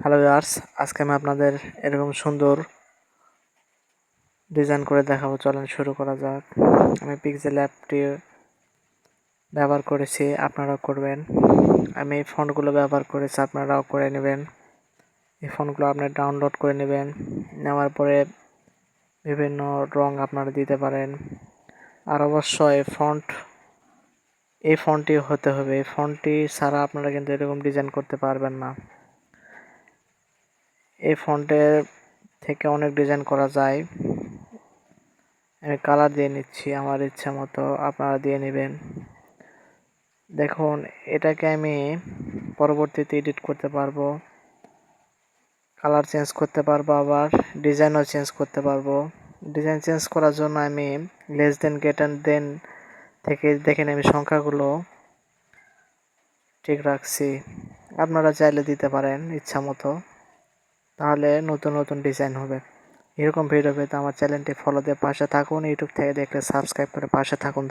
Hello viewers, আজকে আমি আপনাদের এরকম সুন্দর ডিজাইন করে দেখাবো। চলেন শুরু করা যাক। আমি পিক্সেল অ্যাপটি ব্যবহার করেছি, আপনারাও করবেন। আমি এই ফন্টগুলো ব্যবহার করেছি, আপনারাও করে নেবেন। এই ফন্টগুলো আপনারা ডাউনলোড করে নেবেন। নেওয়ার পরে বিভিন্ন রং আপনারা দিতে পারেন। আর অবশ্যই এই ফন্টটি হতে হবে। এই ফন্টটি ছাড়া আপনারা কিন্তু এরকম ডিজাইন করতে পারবেন না। এই ফন্টের থেকে অনেক ডিজাইন করা যায়। আমি কালার দিয়ে নিচ্ছি আমার ইচ্ছা মতো, আপনারা দিয়ে নেবেন। দেখুন, এটাকে আমি পরবর্তীতে এডিট করতে পারবো, কালার চেঞ্জ করতে পারবো, আবার ডিজাইনও চেঞ্জ করতে পারবো। ডিজাইন চেঞ্জ করার জন্য আমি লেস দেন গ্রেটার দেন থেকে দেখেন আমি সংখ্যাগুলো ঠিক রাখছি। আপনারা চাইলে দিতে পারেন ইচ্ছা মতো, তাহলে নতুন নতুন ডিজাইন হবে। এরকম ভিডিও পেতে আমার চ্যানেলটি ফলো দিয়ে পাশে থাকুন। ইউটিউব থেকে দেখলে সাবস্ক্রাইব করে পাশে থাকুন।